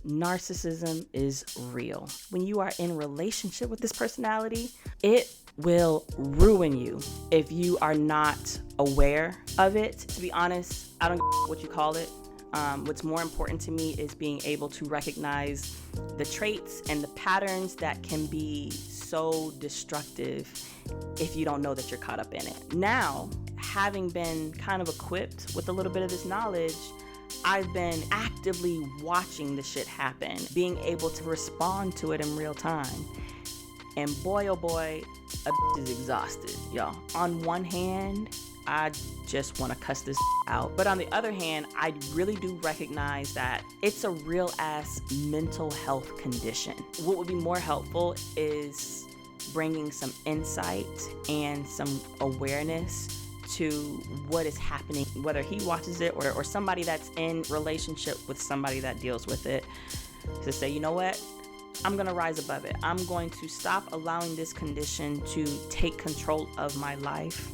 Narcissism is real. When you are in relationship with this personality, it will ruin you if you are not aware of it. To be honest, I don't give what you call it. What's more important to me is being able to recognize the traits and the patterns that can be so destructive if you don't know that you're caught up in it. Now, having been kind of equipped with a little bit of this knowledge, I've been actively watching the shit happen, being able to respond to it in real time. And boy, oh boy, a bitch is exhausted, y'all. On one hand, I just want to cuss this out. But on the other hand, I really do recognize that it's a real ass mental health condition. What would be more helpful is bringing some insight and some awareness to what is happening, whether he watches it or somebody that's in relationship with somebody that deals with it, to say, you know what? I'm going to rise above it. I'm going to stop allowing this condition to take control of my life.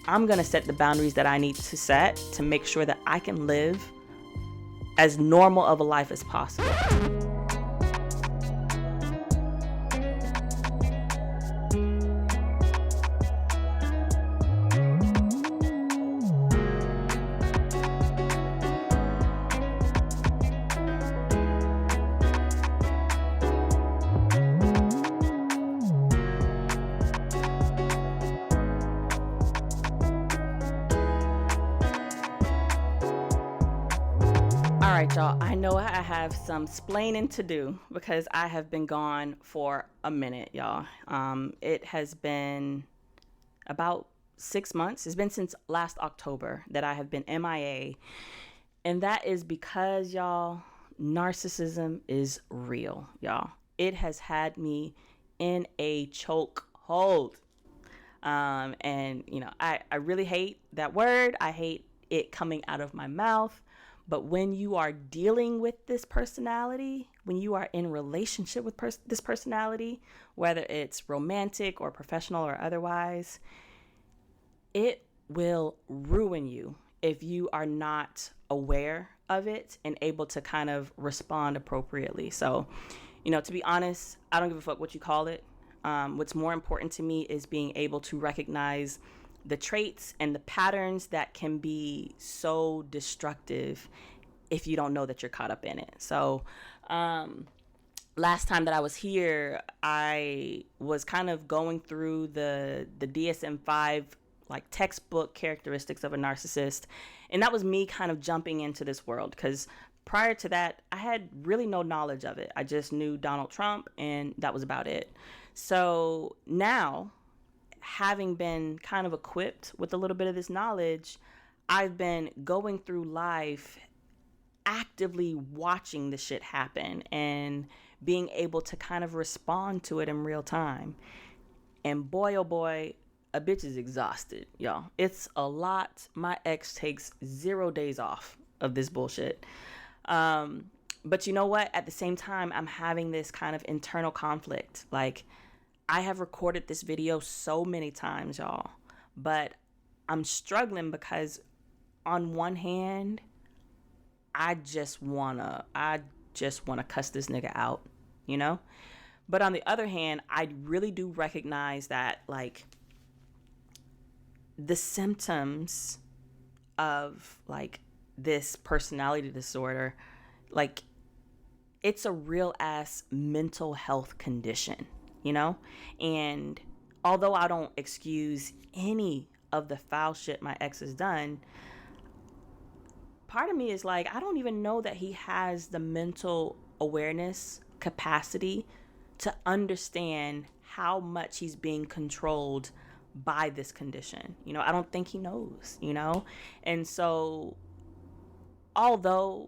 I'm going to set the boundaries that I need to set to make sure that I can live as normal of a life as possible. All right, y'all, I know I have some splaining to do because I have been gone for a minute, y'all. It has been about 6 months. It's been since last October that I have been MIA. And that is because, y'all, narcissism is real, y'all. It has had me in a chokehold. And, you know, I really hate that word. I hate it coming out of my mouth. But when you are dealing with this personality, when you are in relationship with this personality, whether it's romantic or professional or otherwise, it will ruin you if you are not aware of it and able to kind of respond appropriately. So, you know, to be honest, I don't give a fuck what you call it. What's more important to me is being able to recognize the traits and the patterns that can be so destructive if you don't know that you're caught up in it. So last time that I was here, I was kind of going through the DSM-5 like textbook characteristics of a narcissist. And that was me kind of jumping into this world because prior to that, I had really no knowledge of it. I just knew Donald Trump and that was about it. So now, having been kind of equipped with a little bit of this knowledge, I've been going through life actively watching the shit happen and being able to kind of respond to it in real time. And boy, oh boy, a bitch is exhausted, y'all. It's a lot. My ex takes 0 days off of this bullshit. But you know what? At the same time, I'm having this kind of internal conflict. Like, I have recorded this video so many times, y'all, but I'm struggling because on one hand, I just wanna cuss this nigga out, you know? But on the other hand, I really do recognize that, like, the symptoms of, like, this personality disorder, like, it's a real ass mental health condition. You know, and although I don't excuse any of the foul shit my ex has done, part of me is like, I don't even know that he has the mental awareness capacity to understand how much he's being controlled by this condition. You know, I don't think he knows, you know? And so, although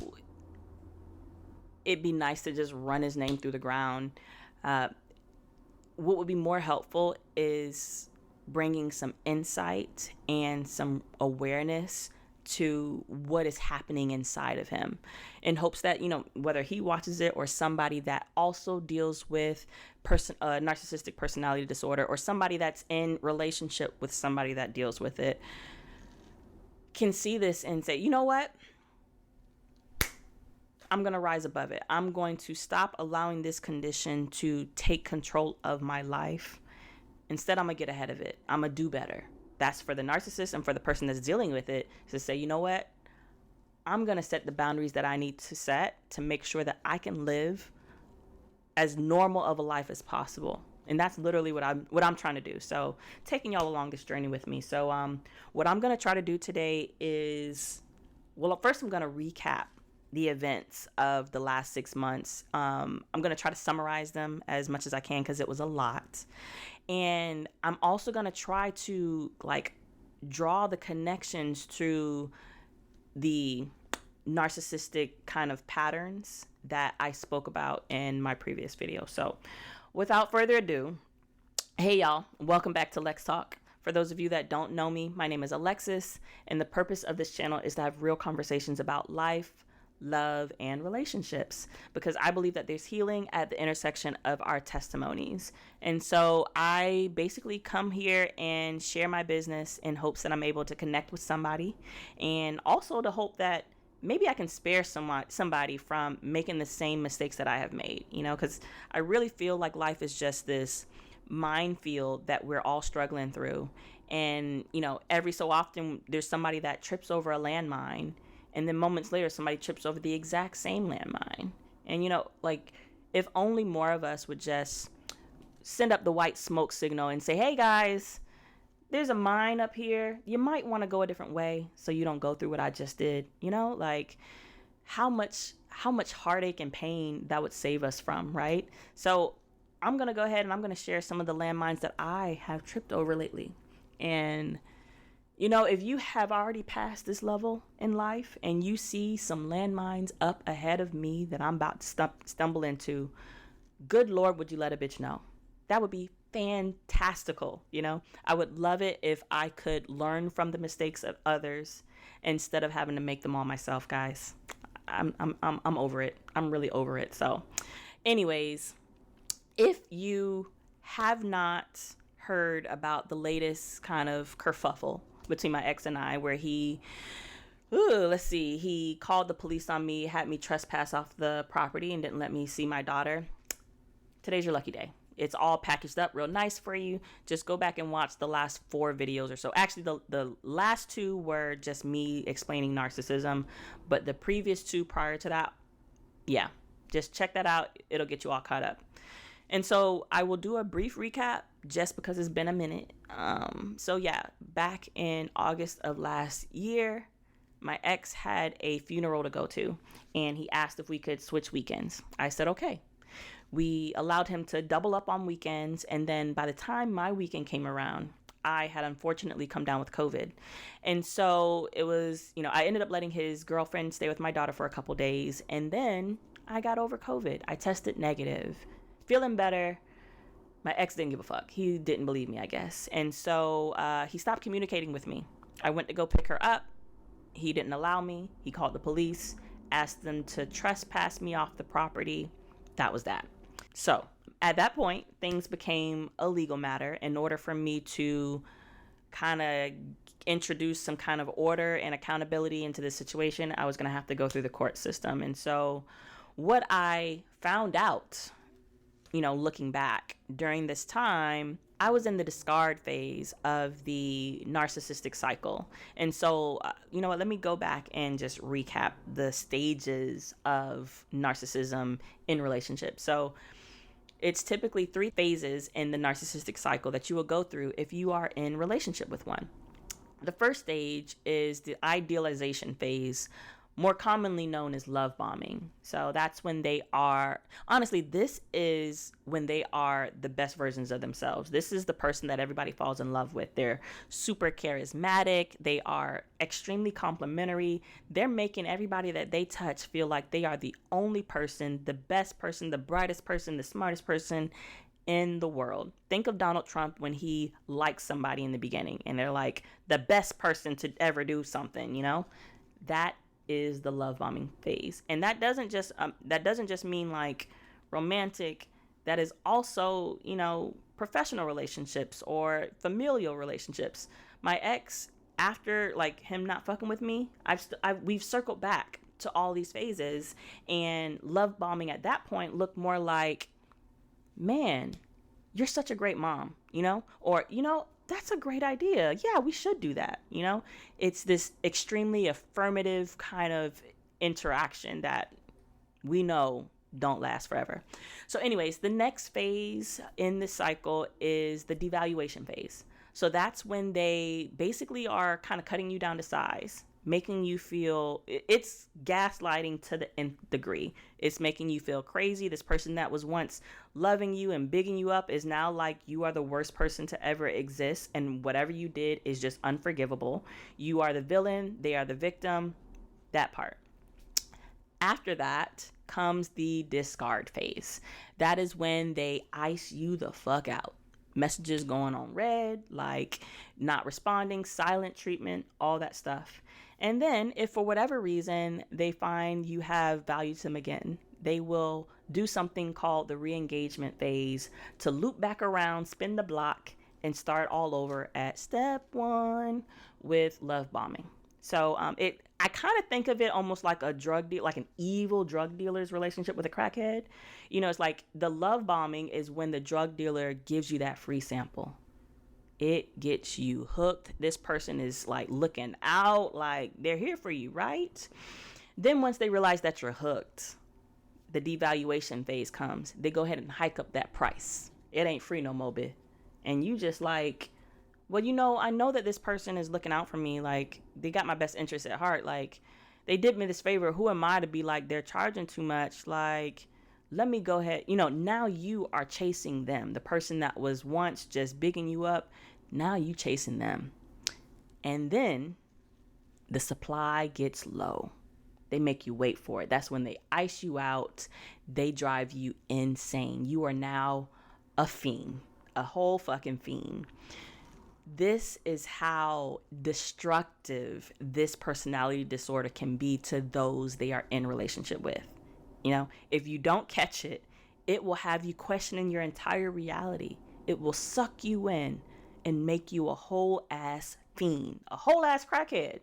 it'd be nice to just run his name through the ground, what would be more helpful is bringing some insight and some awareness to what is happening inside of him, in hopes that, you know, whether he watches it or somebody that also deals with narcissistic personality disorder or somebody that's in relationship with somebody that deals with it can see this and say, you know what? I'm going to rise above it. I'm going to stop allowing this condition to take control of my life. Instead, I'm going to get ahead of it. I'm going to do better. That's for the narcissist, and for the person that's dealing with it, to say, you know what? I'm going to set the boundaries that I need to set to make sure that I can live as normal of a life as possible. And that's literally what I'm trying to do. So taking y'all along this journey with me. So what I'm going to try to do today is, well, first I'm going to recap the events of the last 6 months. I'm going to try to summarize them as much as I can because it was a lot. And I'm also going to try to draw the connections to the narcissistic kind of patterns that I spoke about in my previous video. So without further ado, hey y'all, welcome back to Lex Talk. For those of you that don't know me, my name is Alexis, and the purpose of this channel is to have real conversations about life, love, and relationships, because I believe that there's healing at the intersection of our testimonies. And so I basically come here and share my business in hopes that I'm able to connect with somebody, and also to hope that maybe I can spare somebody from making the same mistakes that I have made, because I really feel like life is just this minefield that we're all struggling through. And, every so often there's somebody that trips over a landmine, and then moments later somebody trips over the exact same landmine. And, if only more of us would just send up the white smoke signal and say, hey guys, there's a mine up here. You might want to go a different way so you don't go through what I just did. How much heartache and pain that would save us from, right? So I'm going to go ahead and I'm going to share some of the landmines that I have tripped over lately. And, if you have already passed this level in life and you see some landmines up ahead of me that I'm about to stumble into, good Lord, would you let a bitch know? That would be fantastical. I would love it if I could learn from the mistakes of others instead of having to make them all myself, guys. I'm over it. I'm really over it. So anyways, if you have not heard about the latest kind of kerfuffle between my ex and I, where he called the police on me, had me trespass off the property, and didn't let me see my daughter, today's your lucky day. It's all packaged up real nice for you. Just go back and watch the last 4 videos or so. Actually, the last 2 were just me explaining narcissism, but the previous 2 prior to that, yeah, just check that out. It'll get you all caught up. And so I will do a brief recap just because it's been a minute. So yeah, back in August of last year, my ex had a funeral to go to, and he asked if we could switch weekends. I said, okay. We allowed him to double up on weekends, and then by the time my weekend came around, I had unfortunately come down with COVID. And so it was, I ended up letting his girlfriend stay with my daughter for a couple days, and then I got over COVID. I tested negative, feeling better. My ex didn't give a fuck. He didn't believe me, I guess. And so he stopped communicating with me. I went to go pick her up. He didn't allow me. He called the police, asked them to trespass me off the property. That was that. So at that point, things became a legal matter. In order for me to kind of introduce some kind of order and accountability into this situation, I was going to have to go through the court system. And so what I found out, looking back during this time, I was in the discard phase of the narcissistic cycle. And so, let me go back and just recap the stages of narcissism in relationships. So it's typically 3 phases in the narcissistic cycle that you will go through if you are in relationship with one. The first stage is the idealization phase, more commonly known as love bombing. So that's when they are, honestly, this is when they are the best versions of themselves. This is the person that everybody falls in love with. They're super charismatic. They are extremely complimentary. They're making everybody that they touch feel like they are the only person, the best person, the brightest person, the smartest person in the world. Think of Donald Trump when he likes somebody in the beginning and they're like the best person to ever do something, That is the love bombing phase. And that doesn't just mean like romantic. That is also, professional relationships or familial relationships. My ex, after him not fucking with me, we've circled back to all these phases, and love bombing at that point looked more like, man, you're such a great mom, or, that's a great idea. Yeah, we should do that. It's this extremely affirmative kind of interaction that we know don't last forever. So anyways, the next phase in this cycle is the devaluation phase. So that's when they basically are kind of cutting you down to size, making you feel, it's gaslighting to the nth degree. It's making you feel crazy. This person that was once loving you and bigging you up is now like you are the worst person to ever exist, and whatever you did is just unforgivable. You are the villain, they are the victim, that part. After that comes the discard phase. That is when they ice you the fuck out. Messages going on red, like not responding, silent treatment, all that stuff. And then if for whatever reason they find you have value to them again, they will do something called the re-engagement phase to loop back around, spin the block, and start all over at step 1 with love bombing. So I kind of think of it almost like a drug deal, like an evil drug dealer's relationship with a crackhead. It's like the love bombing is when the drug dealer gives you that free sample. It gets you hooked. This person is like looking out, like they're here for you, right? Then once they realize that you're hooked, the devaluation phase comes. They go ahead and hike up that price. It ain't free no more, bitch. And you just like, well, I know that this person is looking out for me. Like, they got my best interest at heart. Like, they did me this favor. Who am I to be like, they're charging too much? Like, let me go ahead. Now you are chasing them. The person that was once just bigging you up, now you chasing them. And then the supply gets low. They make you wait for it. That's when they ice you out. They drive you insane. You are now a fiend, a whole fucking fiend. This is how destructive this personality disorder can be to those they are in relationship with. If you don't catch it, it will have you questioning your entire reality. It will suck you in and make you a whole ass fiend, a whole ass crackhead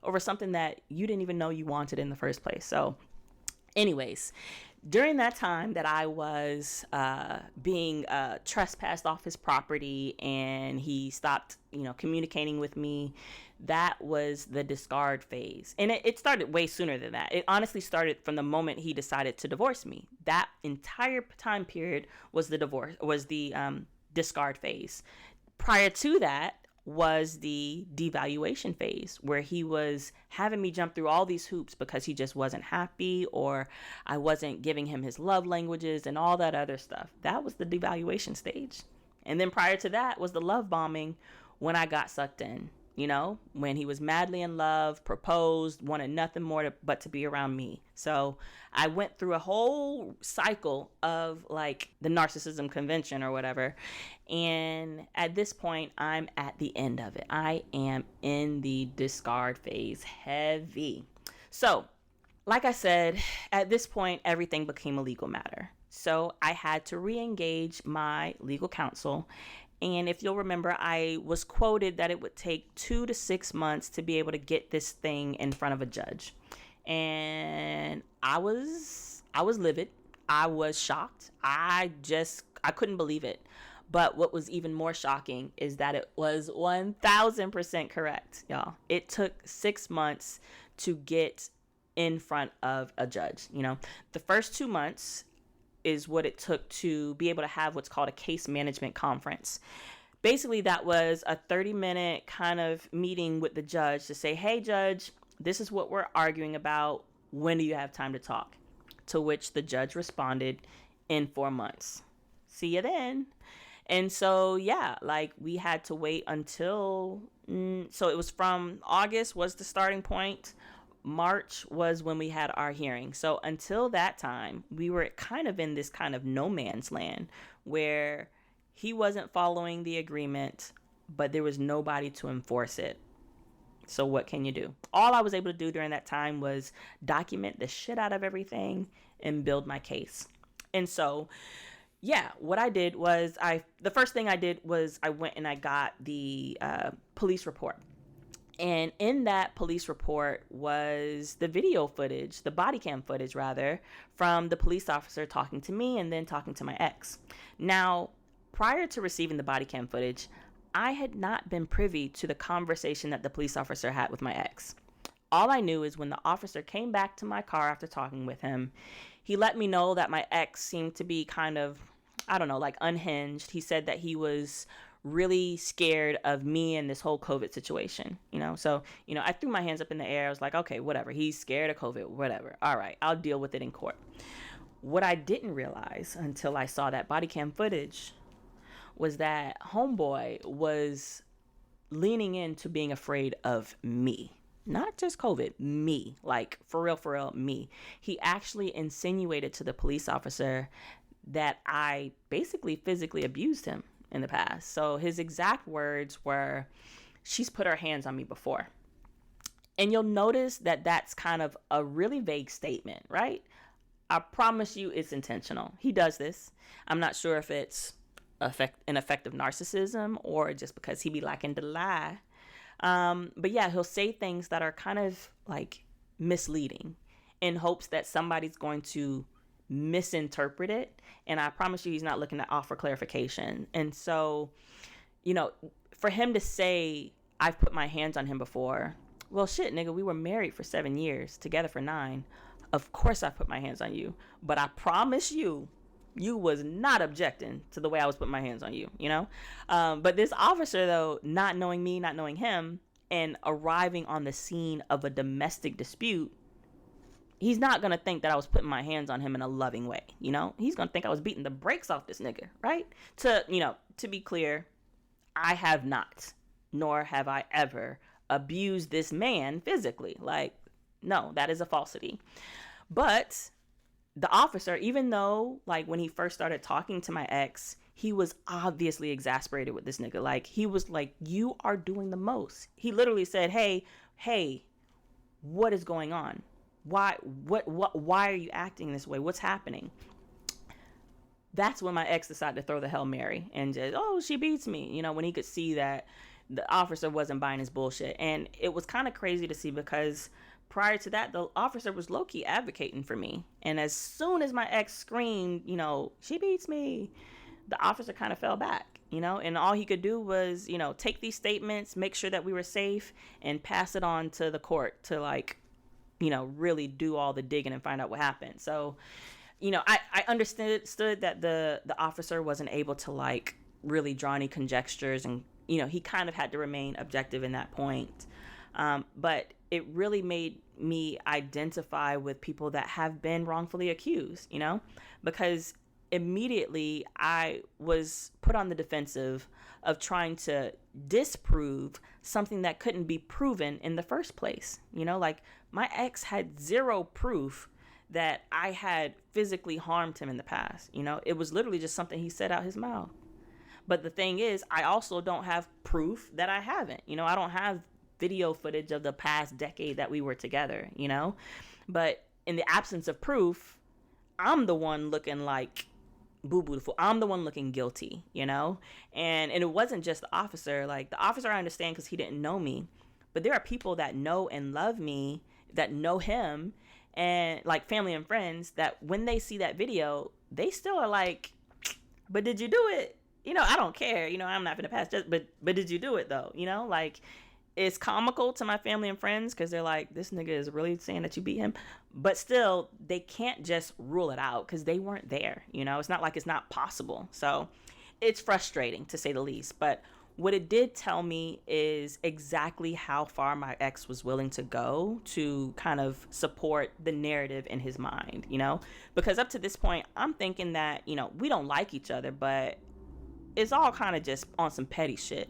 over something that you didn't even know you wanted in the first place. So anyways, during that time that I was being trespassed off his property and he stopped, communicating with me, that was the discard phase. And it started way sooner than that. It honestly started from the moment he decided to divorce me. That entire time period was the discard phase. Prior to that was the devaluation phase, where he was having me jump through all these hoops because he just wasn't happy, or I wasn't giving him his love languages and all that other stuff. That was the devaluation stage. And then prior to that was the love bombing, when I got sucked in, when he was madly in love, proposed, wanted nothing more but to be around me. So I went through a whole cycle of like the narcissism convention or whatever. And at this point, I'm at the end of it. I am in the discard phase heavy. So like I said, at this point, everything became a legal matter. So I had to re-engage my legal counsel. And if you'll remember, I was quoted that it would take 2 to 6 months to be able to get this thing in front of a judge. And I was livid. I was shocked. I couldn't believe it. But what was even more shocking is that it was 1000% correct, y'all. It took 6 months to get in front of a judge. The first 2 months is what it took to be able to have what's called a case management conference. Basically, that was a 30-minute kind of meeting with the judge to say, hey, judge, this is what we're arguing about. When do you have time to talk? To which the judge responded, in 4 months. See you then. And so, yeah, like we had to wait until, so it was from August was the starting point. March was when we had our hearing. So until that time, we were kind of in this kind of no man's land where he wasn't following the agreement, but there was nobody to enforce it. So what can you do? All I was able to do during that time was document the shit out of everything and build my case. And so, yeah, what I did was the first thing I did was I went and I got the police report. And in that police report was the video footage, the body cam footage rather, from the police officer talking to me and then talking to my ex. Now, prior to receiving the body cam footage, I had not been privy to the conversation that the police officer had with my ex. All I knew is when the officer came back to my car after talking with him, he let me know that my ex seemed to be kind of, I don't know, like unhinged. He said that he was really scared of me and this whole COVID situation, So, I threw my hands up in the air. I was like, okay, whatever. He's scared of COVID, whatever. All right, I'll deal with it in court. What I didn't realize until I saw that body cam footage was that homeboy was leaning into being afraid of me. Not just COVID, me. Like, for real, me. He actually insinuated to the police officer that I basically physically abused him in the past. So his exact words were, she's put her hands on me before. And you'll notice that that's kind of a really vague statement, right? I promise you it's intentional. He does this. I'm not sure if it's an effect of narcissism or just because he be liking to lie. But yeah, he'll say things that are kind of like misleading in hopes that somebody's going to misinterpret it. And I promise you, he's not looking to offer clarification. And so, for him to say, I've put my hands on him before. Well, shit, nigga, we were married for 7 years, together for 9. Of course I put my hands on you. But I promise you, you was not objecting to the way I was putting my hands on you, But this officer, though, not knowing me, not knowing him, and arriving on the scene of a domestic dispute, he's not going to think that I was putting my hands on him in a loving way, He's going to think I was beating the brakes off this nigga, right? To be clear, I have not, nor have I ever abused this man physically. Like, no, that is a falsity. But the officer, even though, like, when he first started talking to my ex, he was obviously exasperated with this nigga. Like, he was like, you are doing the most. He literally said, hey, what is going on? Why are you acting this way? What's happening? That's when my ex decided to throw the Hail Mary and just, oh, she beats me. When he could see that the officer wasn't buying his bullshit. And it was kind of crazy to see because prior to that, the officer was low-key advocating for me. And as soon as my ex screamed, she beats me, the officer kind of fell back, and all he could do was, take these statements, make sure that we were safe, and pass it on to the court to, like, really do all the digging and find out what happened. So, I understood that the officer wasn't able to, like, really draw any conjectures, and, he kind of had to remain objective in that point. But it really made me identify with people that have been wrongfully accused, because immediately I was put on the defensive of trying to disprove something that couldn't be proven in the first place. Like, my ex had zero proof that I had physically harmed him in the past. It was literally just something he said out his mouth. But the thing is, I also don't have proof that I haven't. I don't have video footage of the past decade that we were together, But in the absence of proof, I'm the one looking like boo-boo. I'm the one looking guilty, And it wasn't just the officer. Like, the officer, I understand because he didn't know me. But there are people that know and love me, that know him, and, like, family and friends, that when they see that video, they still are like, but did you do it? I don't care. I'm not going to pass just, but did you do it though? Like, it's comical to my family and friends because they're like, this nigga is really saying that you beat him. But still, they can't just rule it out because they weren't there. It's not like it's not possible. So it's frustrating to say the least. But what it did tell me is exactly how far my ex was willing to go to kind of support the narrative in his mind, because up to this point, I'm thinking that, we don't like each other, but it's all kind of just on some petty shit.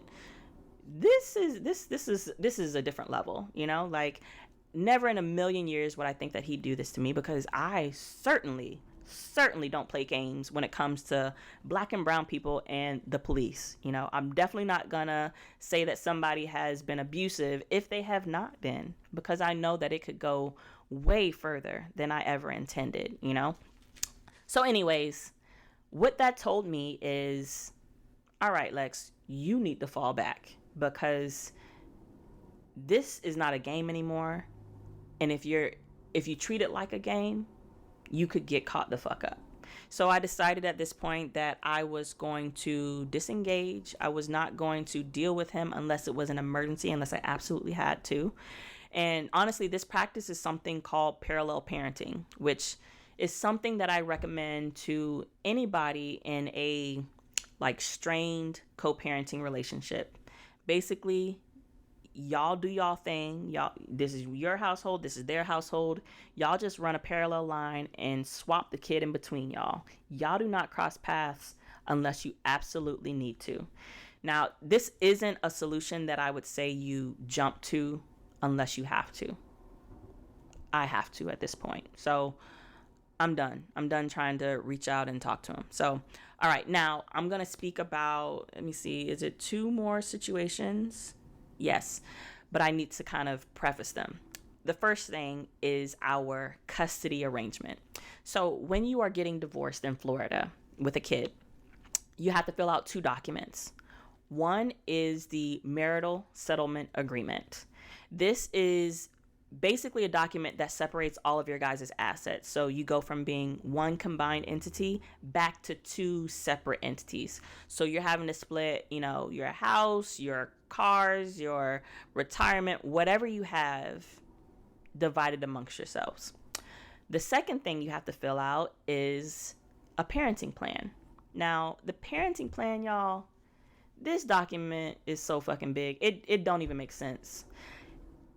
This is a different level, like, never in a million years would I think that he'd do this to me, because I certainly don't play games when it comes to black and brown people and the police. I'm definitely not gonna say that somebody has been abusive if they have not been, because I know that it could go way further than I ever intended, So anyways, what that told me is, all right, Lex, you need to fall back, because this is not a game anymore. And if you treat it like a game, you could get caught the fuck up. So I decided at this point that I was going to disengage. I was not going to deal with him unless it was an emergency, unless I absolutely had to. And honestly, this practice is something called parallel parenting, which is something that I recommend to anybody in a like strained co-parenting relationship. Basically, y'all do y'all thing. Y'all, this is your household, this is their household. Y'all just run a parallel line and swap the kid in between y'all. Y'all do not cross paths unless you absolutely need to. Now, this isn't a solution that I would say you jump to unless you have to. I have to at this point. So I'm done. I'm done trying to reach out and talk to him. So, all right, now I'm going to speak about, let me see, is it 2 more situations? Yes, but I need to kind of preface them. The first thing is our custody arrangement. So when you are getting divorced in Florida with a kid, you have to fill out 2 documents. One is the marital settlement agreement. This is basically a document that separates all of your guys' assets. So you go from being one combined entity back to 2 separate entities. So you're having to split, your house, your cars, your retirement, whatever you have, divided amongst yourselves. The second thing you have to fill out is a parenting plan. Now, the parenting plan, y'all, this document is so fucking big. It don't even make sense.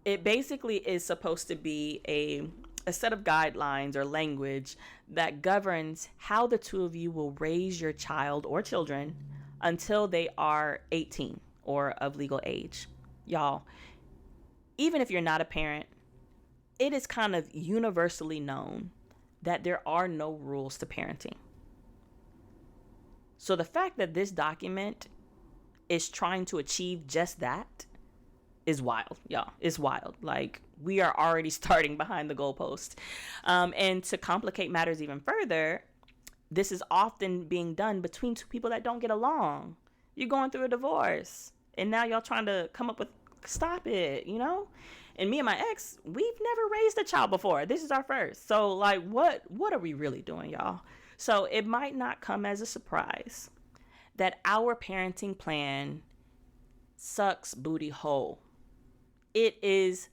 It basically is supposed to be a set of guidelines or language that governs how the 2 of you will raise your child or children until they are 18 or of legal age. Y'all, even if you're not a parent, it is kind of universally known that there are no rules to parenting. So the fact that this document is trying to achieve just that is wild, y'all. It's wild. Like, we are already starting behind the goalpost. And to complicate matters even further, this is often being done between 2 people that don't get along. You're going through a divorce, and now y'all trying to come up with, stop it, And me and my ex, we've never raised a child before. This is our first. So, like, what are we really doing, y'all? So it might not come as a surprise that our parenting plan sucks booty hole. It is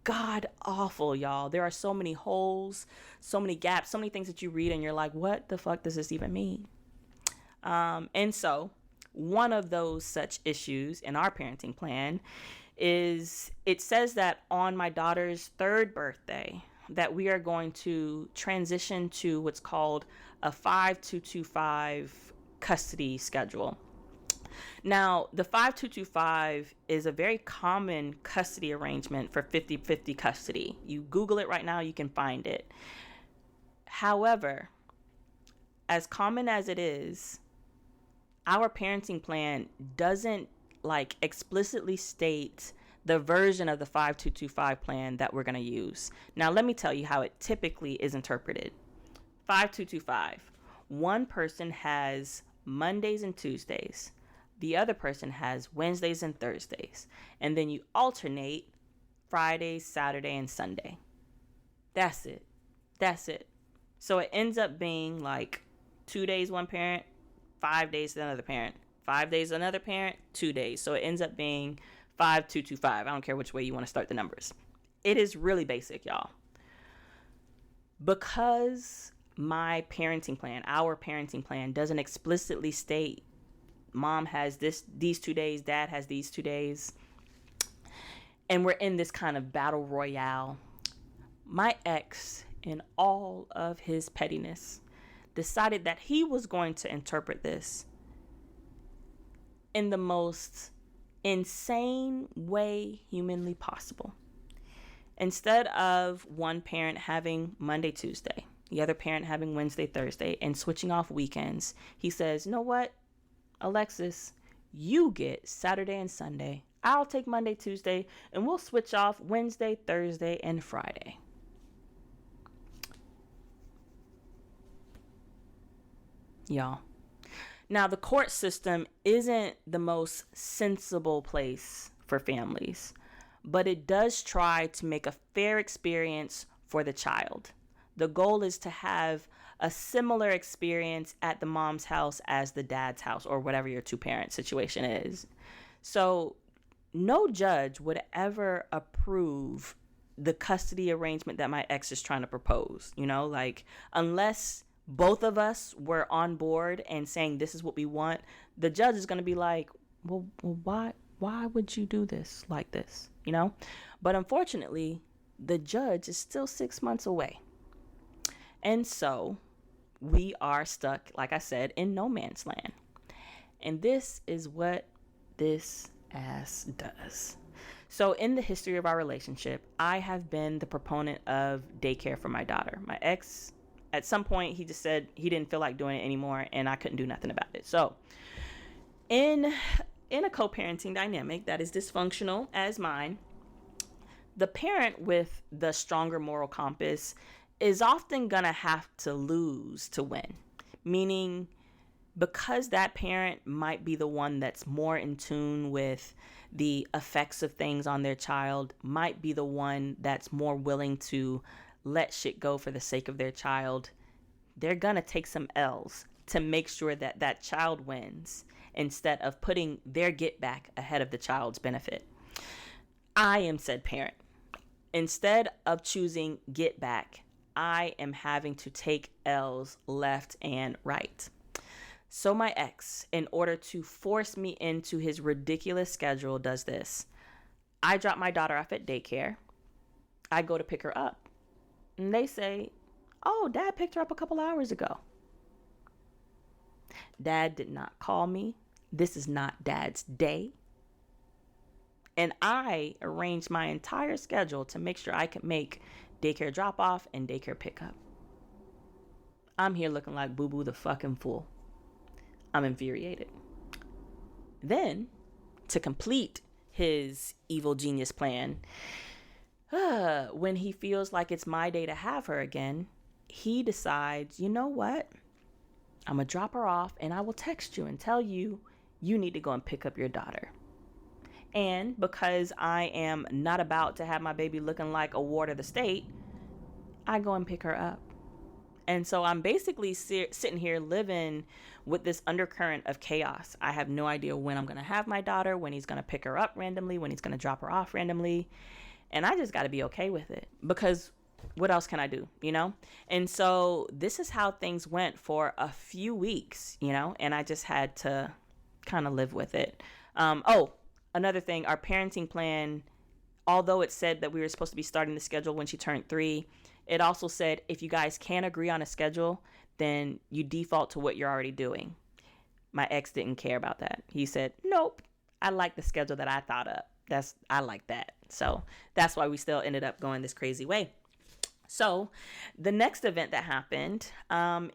god awful, y'all. There are so many holes, so many gaps, so many things that you read and you're like, what the fuck does this even mean? And so one of those such issues in our parenting plan is, it says that on my daughter's 3rd birthday that we are going to transition to what's called a 5-2-2-5 custody schedule. Now, the 5-2-2-5 is a very common custody arrangement for 50-50 custody. You Google it right now, you can find it. However, as common as it is, our parenting plan doesn't explicitly state the version of the 5-2-2-5 plan that we're going to use. Now, let me tell you how it typically is interpreted. 5-2-2-5. One person has Mondays and Tuesdays. The other person has Wednesdays and Thursdays. And then you alternate Friday, Saturday, and Sunday. That's it. So it ends up being 2 days one parent, 5 days another parent, 5 days another parent, 2 days. So it ends up being 5-2-2-5. I don't care which way you want to start the numbers. It is really basic, y'all. Because our parenting plan doesn't explicitly state mom has these 2 days, dad has these 2 days, and we're in this kind of battle royale, my ex, in all of his pettiness, decided that he was going to interpret this in the most insane way humanly possible. Instead of one parent having Monday, Tuesday, the other parent having Wednesday, Thursday, and switching off weekends, he says, you know what, Alexis, you get Saturday and Sunday. I'll take Monday, Tuesday, and we'll switch off Wednesday, Thursday, and Friday. Y'all. Now, the court system isn't the most sensible place for families, but it does try to make a fair experience for the child. The goal is to have a similar experience at the mom's house as the dad's house, or whatever your two-parent situation is. So no judge would ever approve the custody arrangement that my ex is trying to propose, like, unless both of us were on board and saying this is what we want, the judge is going to be like, well, why would you do this like this, But unfortunately, the judge is still 6 months away. And so we are stuck, like I said, in no man's land. And this is what this ass does. So in the history of our relationship, I have been the proponent of daycare for my daughter. My ex, at some point, he just said he didn't feel like doing it anymore, and I couldn't do nothing about it. So in a co-parenting dynamic that is dysfunctional as mine, the parent with the stronger moral compass is often going to have to lose to win. Meaning, because that parent might be the one that's more in tune with the effects of things on their child, might be the one that's more willing to let shit go for the sake of their child, they're going to take some L's to make sure that that child wins instead of putting their get back ahead of the child's benefit. I am said parent. Instead of choosing get back, I am having to take L's left and right. So my ex, in order to force me into his ridiculous schedule, does this. I drop my daughter off at daycare. I go to pick her up. And they say, oh, Dad picked her up a couple hours ago. Dad did not call me. This is not Dad's day. And I arranged my entire schedule to make sure I could make daycare drop off and daycare pickup. I'm here looking like Boo Boo the fucking fool. I'm infuriated. Then, to complete his evil genius plan, when he feels like it's my day to have her again, he decides, you know what? I'm going to drop her off and I will text you and tell you you need to go and pick up your daughter. And because I am not about to have my baby looking like a ward of the state, I go and pick her up. And so I'm basically sitting here living with this undercurrent of chaos. I have no idea when I'm going to have my daughter, when he's going to pick her up randomly, when he's going to drop her off randomly. And I just got to be okay with it, because what else can I do, And so this is how things went for a few weeks, and I just had to kind of live with it. Another thing, our parenting plan, although it said that we were supposed to be starting the schedule when she turned 3, it also said if you guys can't agree on a schedule, then you default to what you're already doing. My ex didn't care about that. He said, nope, I like the schedule that I thought up. I like that. So that's why we still ended up going this crazy way. So the next event that happened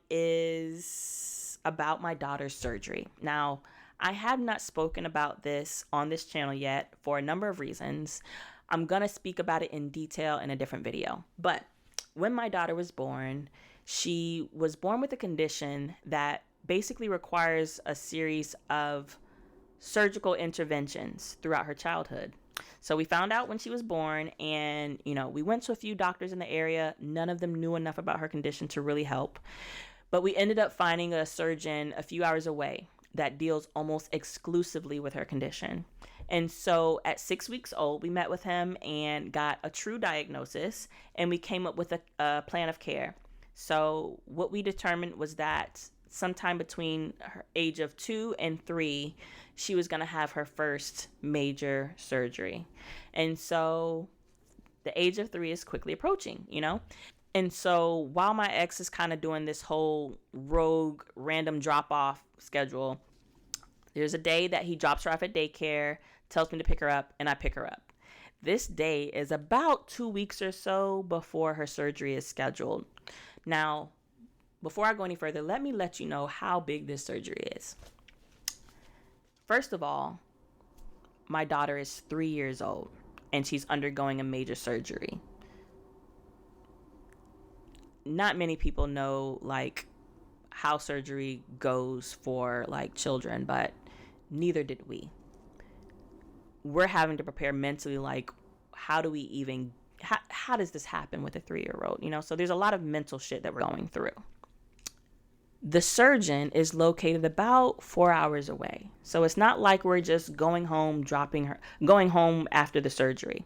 is about my daughter's surgery. Now, I have not spoken about this on this channel yet for a number of reasons. I'm going to speak about it in detail in a different video. But when my daughter was born, she was born with a condition that basically requires a series of surgical interventions throughout her childhood. So we found out when she was born, and, we went to a few doctors in the area. None of them knew enough about her condition to really help. But we ended up finding a surgeon a few hours away that deals almost exclusively with her condition. And so at 6 weeks old, we met with him and got a true diagnosis, and we came up with a plan of care. So what we determined was that sometime between her age of 2 and 3, she was going to have her first major surgery. And so the age of 3 is quickly approaching, And so while my ex is kind of doing this whole rogue random drop off schedule, there's a day that he drops her off at daycare, tells me to pick her up, and I pick her up. This day is about 2 weeks or so before her surgery is scheduled. Now, before I go any further, let me let you know how big this surgery is. First of all, my daughter is 3 years old and she's undergoing a major surgery. Not many people know how surgery goes for children, but neither did we. We're having to prepare mentally how do we even, how does this happen with a 3-year-old? So there's a lot of mental shit that we're going through. The surgeon is located about 4 hours away. So it's not like we're just going home after the surgery.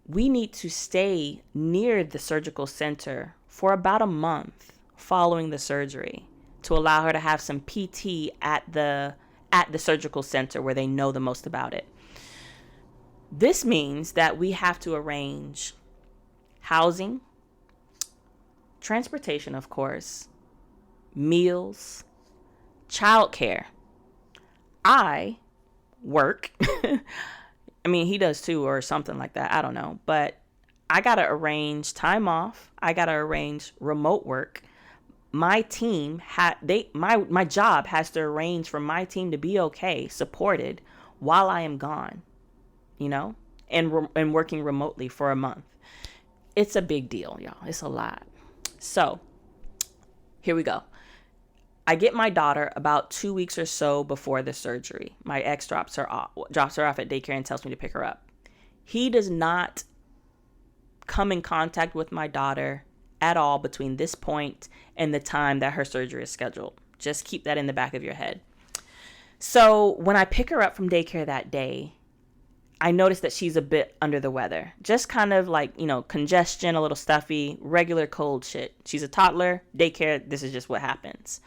We need to stay near the surgical center for about a month following the surgery to allow her to have some PT at the surgical center where they know the most about it. This means that we have to arrange housing, transportation, of course, meals, childcare. I work. I mean, he does too, or something like that. I don't know. But I got to arrange time off. I got to arrange remote work. My team my job has to arrange for my team to be okay, supported while I am gone, and working remotely for a month. It's a big deal, y'all. It's a lot. So here we go. I get my daughter about 2 weeks or so before the surgery. My ex drops her off at daycare and tells me to pick her up. He does not come in contact with my daughter at all between this point and the time that her surgery is scheduled. Just keep that in the back of your head. So when I pick her up from daycare that day, I notice that she's a bit under the weather. Just kind of like, congestion, a little stuffy, regular cold shit. She's a toddler, daycare, this is just what happens.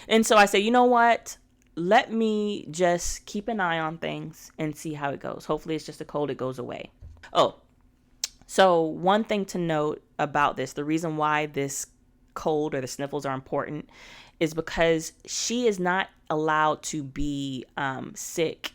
And so I say, you know what? Let me just keep an eye on things and see how it goes. Hopefully it's just a cold, it goes away. Oh, so one thing to note about this, the reason why this cold or the sniffles are important is because she is not allowed to be sick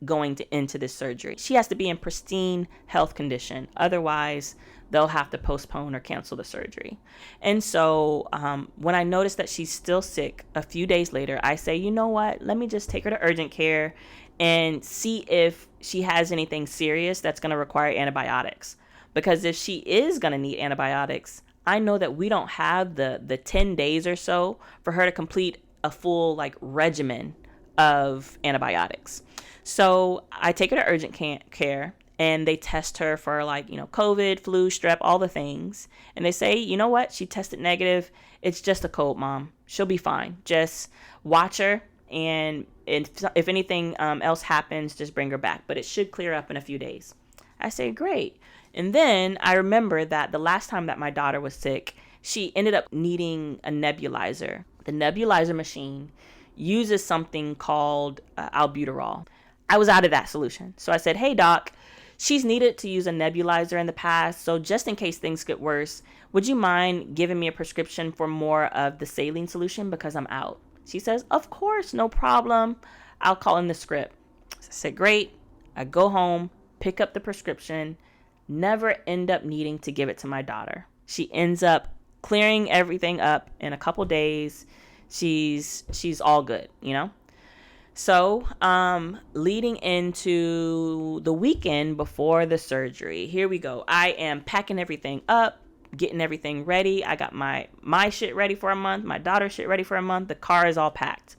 going into this surgery. She has to be in pristine health condition. Otherwise, they'll have to postpone or cancel the surgery. And so when I notice that she's still sick a few days later, I say, you know what? Let me just take her to urgent care and see if she has anything serious that's going to require antibiotics. Because if she is going to need antibiotics, I know that we don't have the 10 days or so for her to complete a full regimen of antibiotics. So I take her to urgent care and they test her for COVID, flu, strep, all the things. And they say, you know what? She tested negative. It's just a cold, Mom. She'll be fine. Just watch her. And if anything else happens, just bring her back. But it should clear up in a few days. I say, great. And then I remember that the last time that my daughter was sick, she ended up needing a nebulizer. The nebulizer machine uses something called albuterol. I was out of that solution. So I said, hey, doc, she's needed to use a nebulizer in the past. So just in case things get worse, would you mind giving me a prescription for more of the saline solution because I'm out? She says, of course, no problem. I'll call in the script. I said, great. I go home, pick up the prescription, never end up needing to give it to my daughter. She ends up clearing everything up in a couple days. She's all good, So, leading into the weekend before the surgery, here we go. I am packing everything up, getting everything ready. I got my shit ready for a month, my daughter's shit ready for a month. The car is all packed.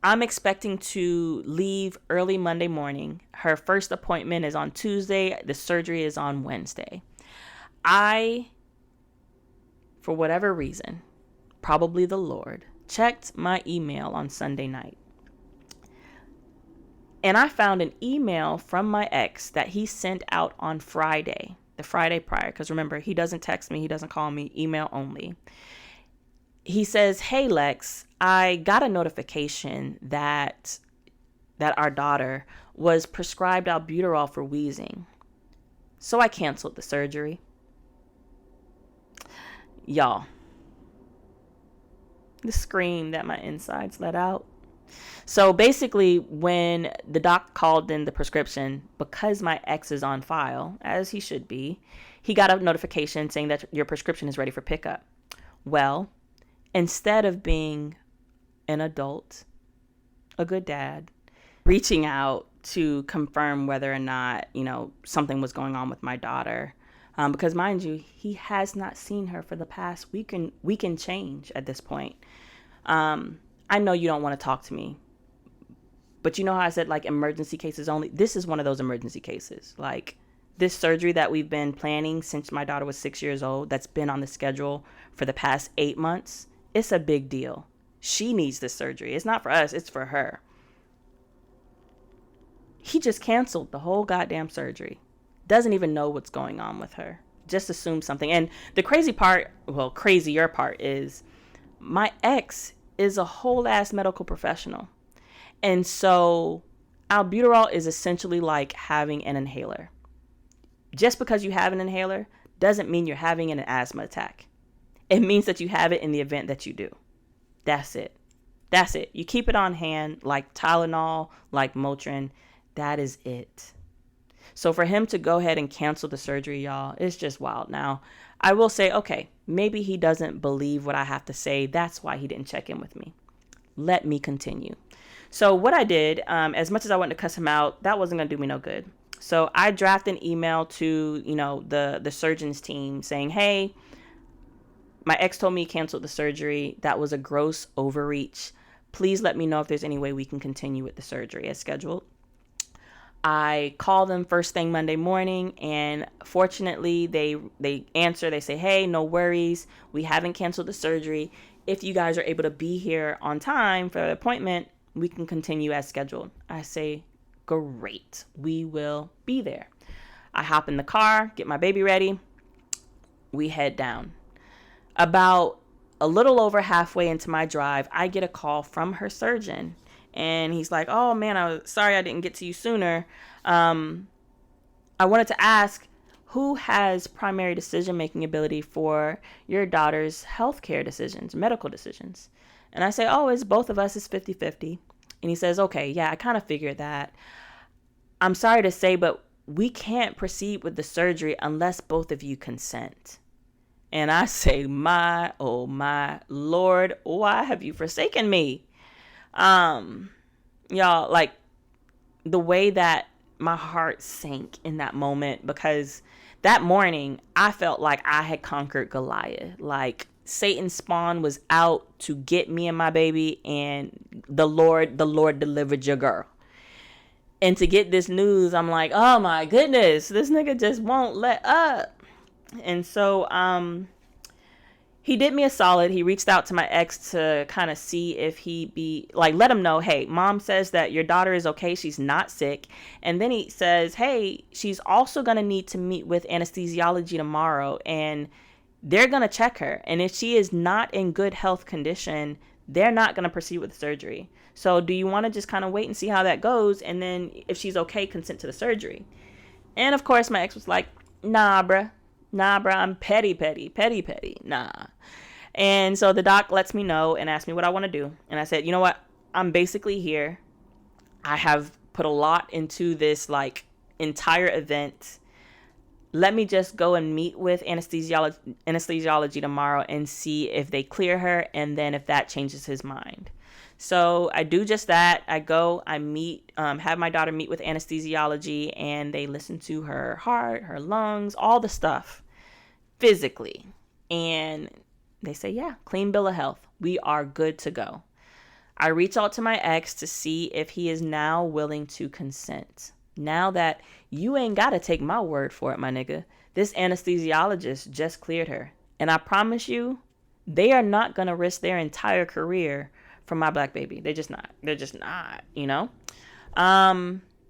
I'm expecting to leave early Monday morning. Her first appointment is on Tuesday. The surgery is on Wednesday. I, for whatever reason, probably the Lord, checked my email on Sunday night. And I found an email from my ex that he sent out on Friday, the Friday prior. Because remember, he doesn't text me, he doesn't call me, email only. He says, hey, Lex, I got a notification that our daughter was prescribed albuterol for wheezing. So I canceled the surgery. Y'all, the scream that my insides let out. So basically, when the doc called in the prescription, because my ex is on file, as he should be, he got a notification saying that your prescription is ready for pickup. Well, instead of being an adult, a good dad, reaching out to confirm whether or not, something was going on with my daughter, because mind you, he has not seen her for the past week and change at this point. I know you don't want to talk to me, But you know how I said like emergency cases only? This is one of those emergency cases. Like this surgery that we've been planning since my daughter was 6 years old, that's been on the schedule for the past 8 months. It's a big deal. She needs this surgery. It's not for us, it's for her. He just canceled the whole goddamn surgery. Doesn't even know what's going on with her. Just assumed something. And the crazier part is my ex is a whole ass medical professional. And so albuterol is essentially like having an inhaler. Just because you have an inhaler doesn't mean you're having an asthma attack. It means that you have it in the event that you do. That's it. That's it. You keep it on hand like Tylenol, like Motrin. That is it. So for him to go ahead and cancel the surgery, y'all, it's just wild. Now, I will say, okay, maybe he doesn't believe what I have to say. That's why he didn't check in with me. Let me continue. So what I did, as much as I wanted to cuss him out, that wasn't going to do me no good. So I drafted an email to, the surgeon's team saying, hey, my ex told me he canceled the surgery. That was a gross overreach. Please let me know if there's any way we can continue with the surgery as scheduled. I call them first thing Monday morning, and fortunately they answer. They say, hey, no worries. We haven't canceled the surgery. If you guys are able to be here on time for the appointment, we can continue as scheduled. I say, great. We will be there. I hop in the car, get my baby ready. We head down. About a little over halfway into my drive, I get a call from her surgeon. And he's like, oh, man, I'm sorry I didn't get to you sooner. I wanted to ask, who has primary decision-making ability for your daughter's healthcare decisions, medical decisions? And I say, oh, it's both of us. It's 50-50. And he says, okay, yeah, I kind of figured that. I'm sorry to say, but we can't proceed with the surgery unless both of you consent. And I say, my, oh, my Lord, why have you forsaken me? Y'all, like the way that my heart sank in that moment, because that morning I felt like I had conquered Goliath. Like Satan's spawn was out to get me and my baby, and the Lord delivered your girl. And to get this news, I'm like, oh my goodness, this nigga just won't let up. And so, he did me a solid. He reached out to my ex to kind of see if let him know, hey, mom says that your daughter is okay. She's not sick. And then he says, hey, she's also going to need to meet with anesthesiology tomorrow, and they're going to check her. And if she is not in good health condition, they're not going to proceed with the surgery. So do you want to just kind of wait and see how that goes? And then if she's okay, consent to the surgery. And of course, my ex was like, nah, bruh, I'm petty. Nah. And so the doc lets me know and asks me what I want to do. And I said, you know what? I'm basically here. I have put a lot into this like entire event. Let me just go and meet with anesthesiology tomorrow and see if they clear her, and then if that changes his mind. So I do just that. I go, I meet, have my daughter meet with anesthesiology, and they listen to her heart, her lungs, all the stuff physically. And they say, yeah, clean bill of health. We are good to go. I reach out to my ex to see if he is now willing to consent. Now that you ain't got to take my word for it, my nigga. This anesthesiologist just cleared her. And I promise you, they are not going to risk their entire career for my black baby. They're just not, you know?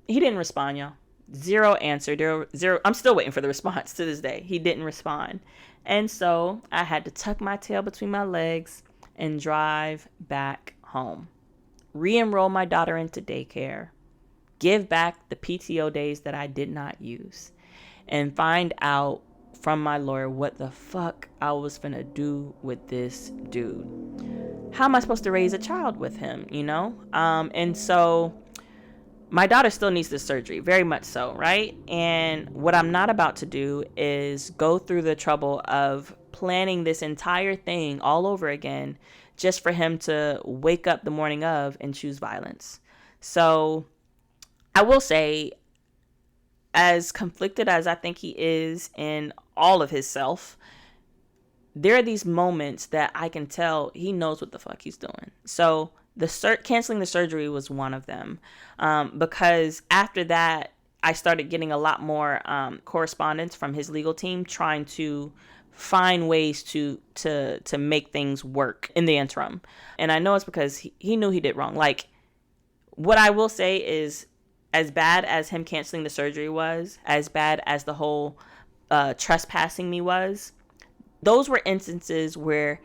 He didn't respond, y'all. Zero answer, zero. I'm still waiting for the response to this day. He didn't respond. And so I had to tuck my tail between my legs and drive back home. Re-enroll my daughter into daycare. Give back the PTO days that I did not use. And find out from my lawyer what the fuck I was finna do with this dude. How am I supposed to raise a child with him, you know? And so my daughter still needs this surgery, very much so, right? And what I'm not about to do is go through the trouble of planning this entire thing all over again just for him to wake up the morning of and choose violence. So I will say, as conflicted as I think he is in all of his self, there are these moments that I can tell he knows what the fuck he's doing. So Canceling the surgery was one of them, because after that, I started getting a lot more correspondence from his legal team trying to find ways to make things work in the interim. And I know it's because he knew he did wrong. Like, what I will say is, as bad as him canceling the surgery was, as bad as the whole trespassing me was, those were instances where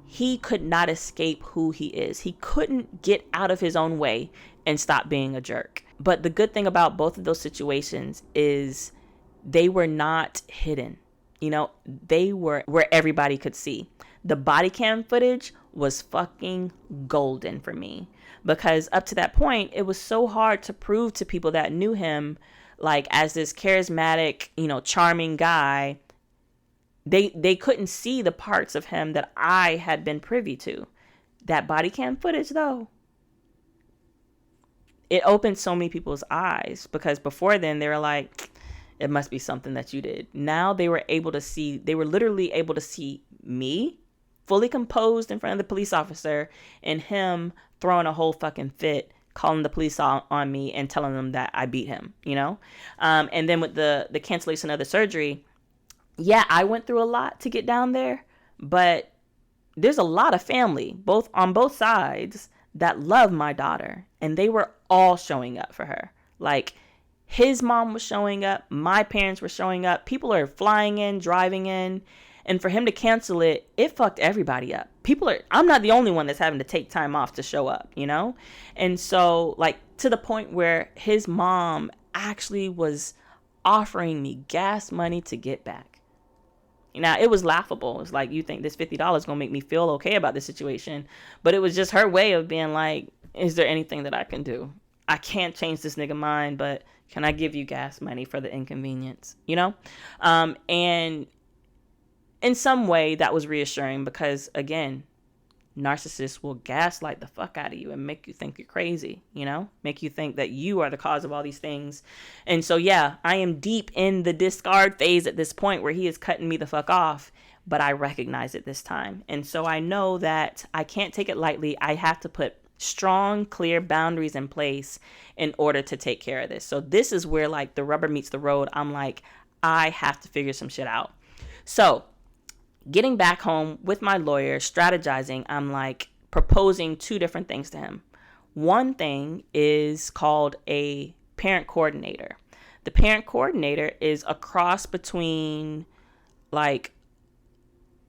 he could not escape who he is. He couldn't get out of his own way and stop being a jerk. But the good thing about both of those situations is they were not hidden. You know, they were where everybody could see. The body cam footage was fucking golden for me, because up to that point, it was so hard to prove to people that knew him, like, as this charismatic, you know, charming guy. They couldn't see the parts of him that I had been privy to. That body cam footage, though, it opened so many people's eyes, because before then they were like, it must be something that you did. Now they were literally able to see me fully composed in front of the police officer, and him throwing a whole fucking fit, calling the police on me and telling them that I beat him, you know? And then with the cancellation of the surgery, yeah, I went through a lot to get down there, but there's a lot of family, on both sides, that love my daughter, and they were all showing up for her. Like, his mom was showing up, my parents were showing up, people are flying in, driving in, and for him to cancel it, it fucked everybody up. I'm not the only one that's having to take time off to show up, you know? And so, like, to the point where his mom actually was offering me gas money to get back. Now, it was laughable. It's like, you think this $50 is going to make me feel okay about this situation. But it was just her way of being like, is there anything that I can do? I can't change this nigga mind, but can I give you gas money for the inconvenience? You know? And in some way, that was reassuring, because, again, narcissists will gaslight the fuck out of you and make you think you're crazy, you know, make you think that you are the cause of all these things. And so, yeah, I am deep in the discard phase at this point where he is cutting me the fuck off, but I recognize it this time. And so I know that I can't take it lightly. I have to put strong, clear boundaries in place in order to take care of this. So this is where, like, the rubber meets the road. I'm like, I have to figure some shit out. So getting back home with my lawyer, strategizing, I'm like proposing two different things to him. One thing is called a parent coordinator. The parent coordinator is a cross between like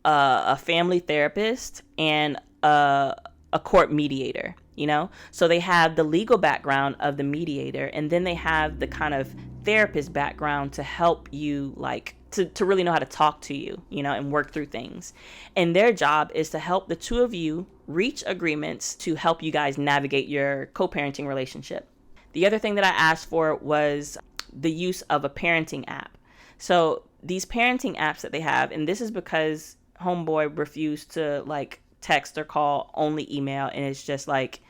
a family therapist and a court mediator, you know? So they have the legal background of the mediator, and then they have the kind of therapist background to help you, like, to really know how to talk to you, you know, and work through things. And their job is to help the two of you reach agreements to help you guys navigate your co-parenting relationship. The other thing that I asked for was the use of a parenting app. So these parenting apps that they have, and this is because homeboy refused to like text or call, only email, and it's just like,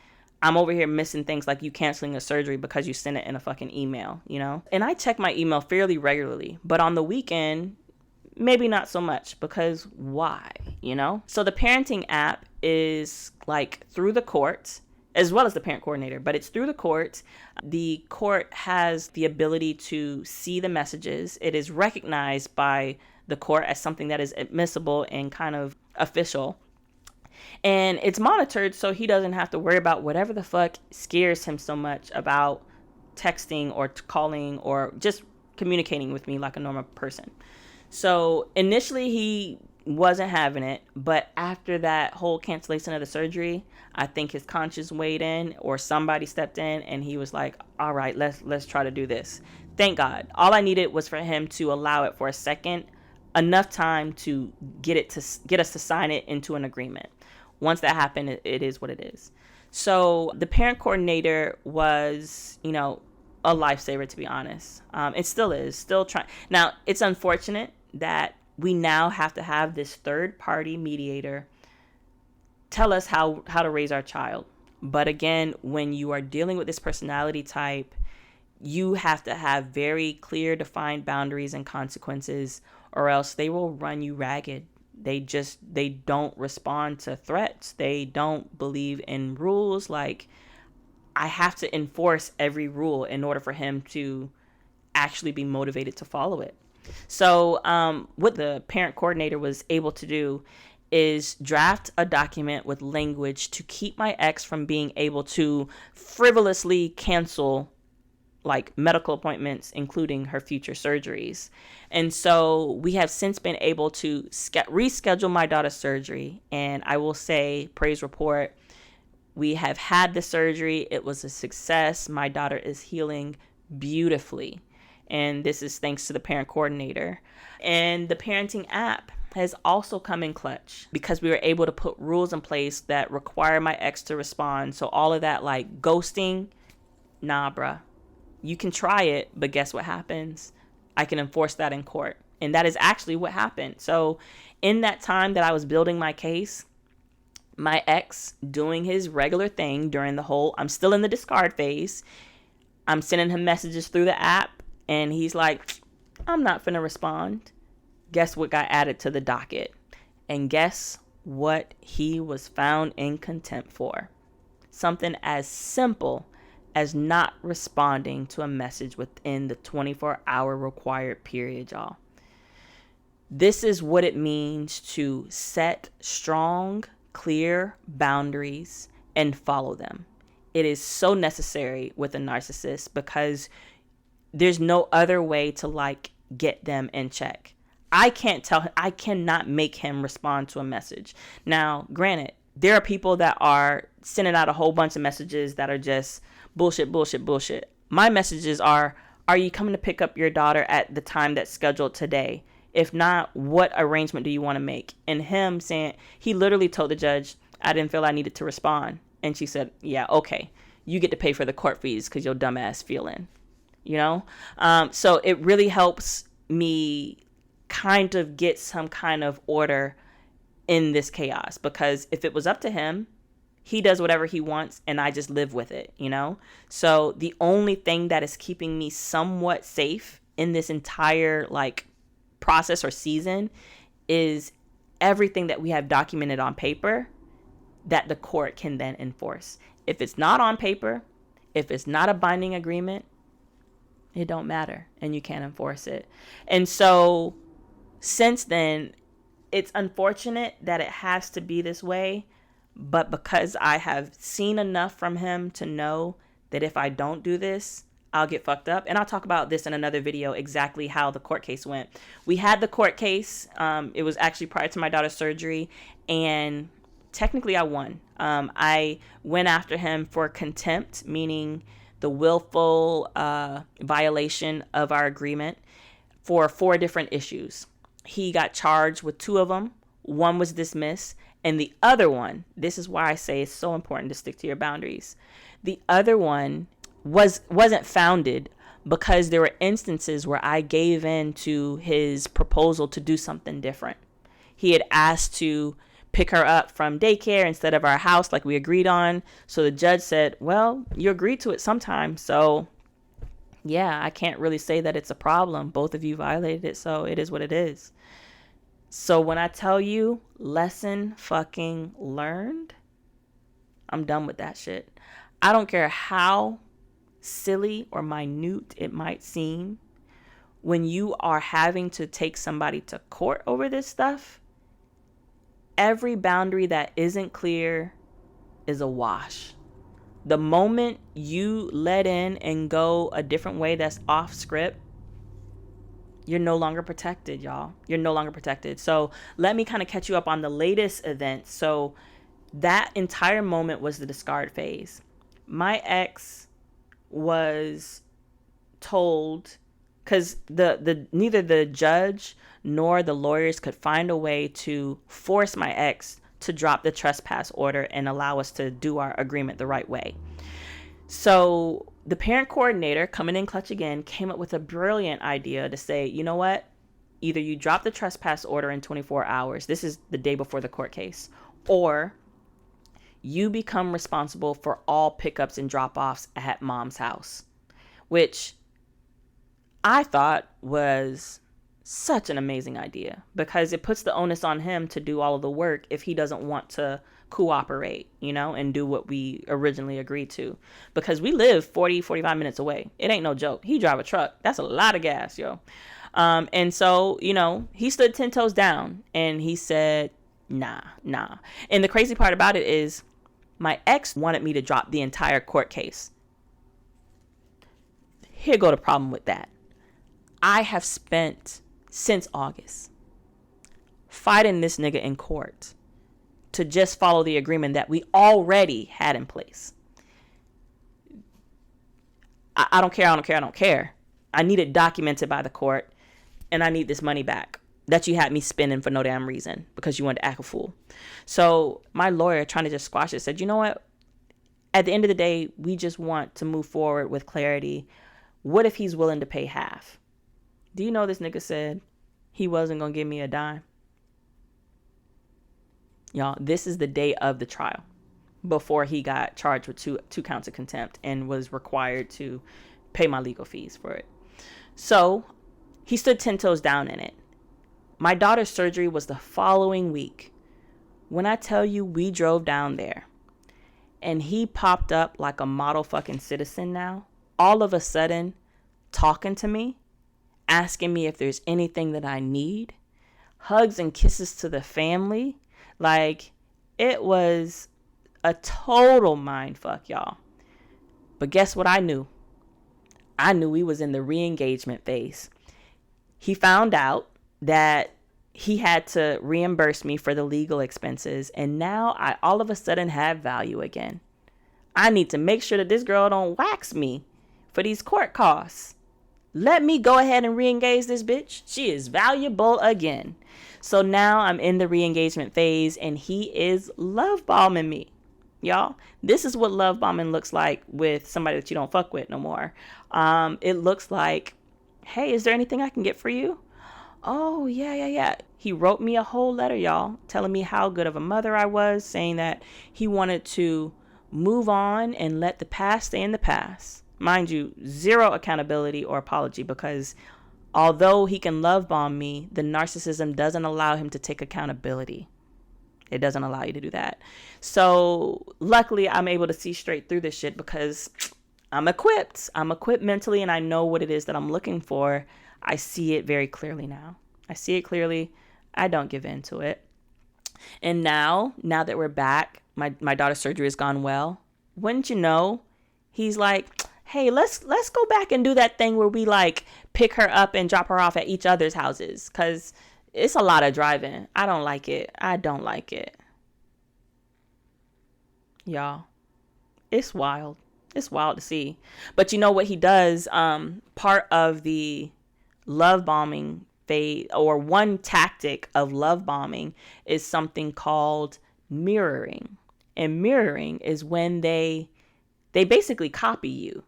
I'm over here missing things like you canceling a surgery because you sent it in a fucking email, you know? And I check my email fairly regularly, but on the weekend, maybe not so much, because why, you know? So the parenting app is like through the court, as well as the parent coordinator, but it's through the court. The court has the ability to see the messages. It is recognized by the court as something that is admissible and kind of official. And it's monitored so he doesn't have to worry about whatever the fuck scares him so much about texting or calling or just communicating with me like a normal person. So initially he wasn't having it, but after that whole cancellation of the surgery, I think his conscience weighed in, or somebody stepped in, and he was like, all right, let's try to do this. Thank God. All I needed was for him to allow it for a second, enough time to get us to sign it into an agreement. Once that happened, it is what it is. So the parent coordinator was, you know, a lifesaver, to be honest. It still is, still trying. Now, it's unfortunate that we now have to have this third party mediator tell us how to raise our child. But again, when you are dealing with this personality type, you have to have very clear, defined boundaries and consequences, or else they will run you ragged. They don't respond to threats. They don't believe in rules. Like, I have to enforce every rule in order for him to actually be motivated to follow it. So what the parent coordinator was able to do is draft a document with language to keep my ex from being able to frivolously cancel like medical appointments, including her future surgeries. And so we have since been able to reschedule my daughter's surgery. And I will say, praise report, we have had the surgery. It was a success. My daughter is healing beautifully. And this is thanks to the parent coordinator. And the parenting app has also come in clutch because we were able to put rules in place that require my ex to respond. So all of that like ghosting, nah, bruh. You can try it, but guess what happens? I can enforce that in court. And that is actually what happened. So in that time that I was building my case, my ex doing his regular thing during the whole, I'm still in the discard phase. I'm sending him messages through the app and he's like, I'm not finna respond. Guess what got added to the docket? And guess what he was found in contempt for? Something as simple as not responding to a message within the 24-hour required period, y'all. This is what it means to set strong, clear boundaries and follow them. It is so necessary with a narcissist because there's no other way to like get them in check. I cannot make him respond to a message. Now, granted, there are people that are sending out a whole bunch of messages that are just bullshit. My messages are you coming to pick up your daughter at the time that's scheduled today? If not, what arrangement do you want to make? And him saying, he literally told the judge, I didn't feel I needed to respond. And she said, yeah, okay. You get to pay for the court fees because your dumbass feeling, you know? So it really helps me kind of get some kind of order in this chaos, because if it was up to him, he does whatever he wants and I just live with it, you know? So the only thing that is keeping me somewhat safe in this entire like process or season is everything that we have documented on paper that the court can then enforce. If it's not on paper, if it's not a binding agreement, it don't matter and you can't enforce it. And so since then, it's unfortunate that it has to be this way. But because I have seen enough from him to know that if I don't do this, I'll get fucked up. And I'll talk about this in another video, exactly how the court case went. We had the court case. It was actually prior to my daughter's surgery. And technically I won. I went after him for contempt, meaning the willful violation of our agreement, for 4 different issues. He got charged with 2 of them. One was dismissed. And the other one, this is why I say it's so important to stick to your boundaries. The other one wasn't founded because there were instances where I gave in to his proposal to do something different. He had asked to pick her up from daycare instead of our house like we agreed on. So the judge said, well, you agreed to it sometime. So yeah, I can't really say that it's a problem. Both of you violated it. So it is what it is. So when I tell you lesson fucking learned, I'm done with that shit. I don't care how silly or minute it might seem. When you are having to take somebody to court over this stuff, every boundary that isn't clear is a wash. The moment you let in and go a different way that's off script, you're no longer protected, y'all. You're no longer protected. So let me kind of catch you up on the latest event. So that entire moment was the discard phase. My ex was told, because neither the judge nor the lawyers could find a way to force my ex to drop the trespass order and allow us to do our agreement the right way. So the parent coordinator, coming in clutch again, came up with a brilliant idea to say, you know what? Either you drop the trespass order in 24 hours. This is the day before the court case. Or you become responsible for all pickups and drop-offs at mom's house, which I thought was Such an amazing idea, because it puts the onus on him to do all of the work if he doesn't want to cooperate, and do what we originally agreed to. Because we live 45 minutes away. It ain't no joke. He drive a truck. That's a lot of gas, yo. And so, he stood 10 toes down and he said, nah. And the crazy part about it is my ex wanted me to drop the entire court case. Here go the problem with that. I have spent since August fighting this nigga in court to just follow the agreement that we already had in place. I don't care. I need it documented by the court, and I need this money back that you had me spending for no damn reason because you wanted to act a fool. So my lawyer, trying to just squash it, said, you know what? At the end of the day, we just want to move forward with clarity. What if he's willing to pay half? Do you know this nigga said he wasn't going to give me a dime? Y'all, this is the day of the trial before he got charged with two counts of contempt and was required to pay my legal fees for it. So he stood 10 toes down in it. My daughter's surgery was the following week. When I tell you we drove down there and he popped up like a model fucking citizen now, all of a sudden talking to me, asking me if there's anything that I need, hugs and kisses to the family. Like, it was a total mind fuck, y'all. But guess what I knew? I knew we was in the re-engagement phase. He found out that he had to reimburse me for the legal expenses, and now I all of a sudden have value again. I need to make sure that this girl don't wax me for these court costs. Let me go ahead and re-engage this bitch. She is valuable again. So now I'm in the re-engagement phase, and he is love bombing me. Y'all, this is what love bombing looks like with somebody that you don't fuck with no more. It looks like, hey, is there anything I can get for you? Oh, yeah. He wrote me a whole letter, y'all, telling me how good of a mother I was, saying that he wanted to move on and let the past stay in the past. Mind you, zero accountability or apology, because although he can love bomb me, the narcissism doesn't allow him to take accountability. It doesn't allow you to do that. So luckily, I'm able to see straight through this shit because I'm equipped. I'm equipped mentally, and I know what it is that I'm looking for. I see it very clearly now. I see it clearly. I don't give in to it. And now that we're back, my daughter's surgery has gone well. Wouldn't you know, he's like, hey, let's go back and do that thing where we like pick her up and drop her off at each other's houses, because it's a lot of driving. I don't like it. Y'all, it's wild. It's wild to see. But you know what he does? Part of the love bombing phase, or one tactic of love bombing, is something called mirroring. And mirroring is when they basically copy you.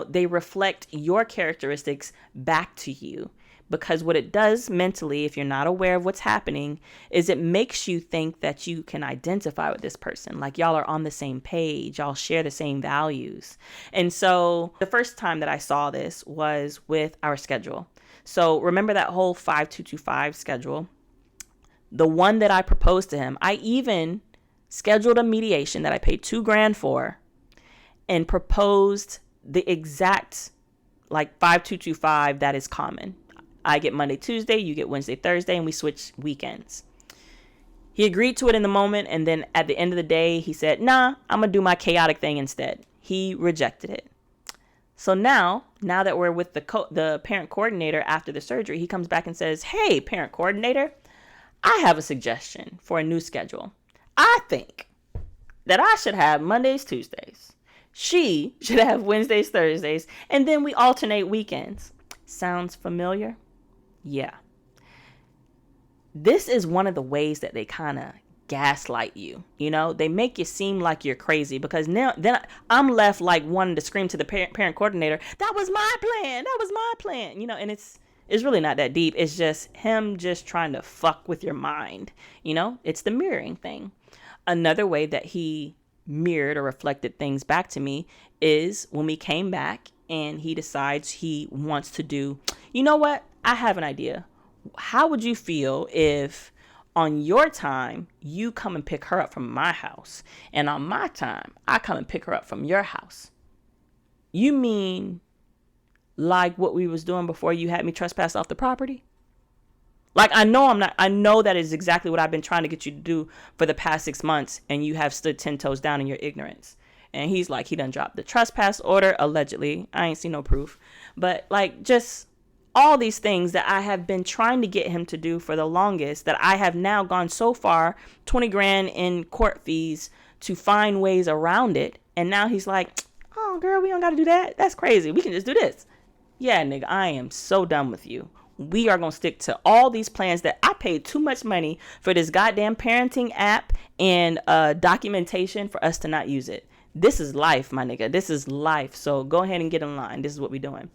They reflect your characteristics back to you. Because what it does mentally, if you're not aware of what's happening, is it makes you think that you can identify with this person. Like y'all are on the same page. Y'all share the same values. And so the first time that I saw this was with our schedule. So remember that whole 5225 schedule? The one that I proposed to him, I even scheduled a mediation that I paid $2,000 for and proposed the exact like 5225 that is common. I get Monday, Tuesday, you get Wednesday, Thursday, and we switch weekends. He agreed to it in the moment, and then at the end of the day, he said, nah, I'm going to do my chaotic thing instead. He rejected it. So now that we're with the parent coordinator after the surgery, he comes back and says, hey, parent coordinator, I have a suggestion for a new schedule. I think that I should have Mondays, Tuesdays. She should have Wednesdays, Thursdays, and then we alternate weekends. Sounds familiar? Yeah. This is one of the ways that they kind of gaslight you. They make you seem like you're crazy, because then I'm left like wanting to scream to the parent coordinator, that was my plan. And it's really not that deep. It's just him just trying to fuck with your mind. It's the mirroring thing. Another way that he mirrored or reflected things back to me is when we came back and he decides he wants to do, you know what? I have an idea. How would you feel if on your time you come and pick her up from my house, and on my time I come and pick her up from your house? You mean like what we was doing before you had me trespass off the property? Like, I know that is exactly what I've been trying to get you to do for the past 6 months, and you have stood 10 toes down in your ignorance. And he's like, he done dropped the trespass order, allegedly. I ain't seen no proof. But like, just all these things that I have been trying to get him to do for the longest, that I have now gone so far, 20 grand in court fees to find ways around it. And now he's like, oh girl, we don't got to do that. That's crazy. We can just do this. Yeah, nigga, I am so done with you. We are going to stick to all these plans that I paid too much money for this goddamn parenting app and documentation for us to not use it. This is life, my nigga. This is life. So go ahead and get in line. This is what we're doing.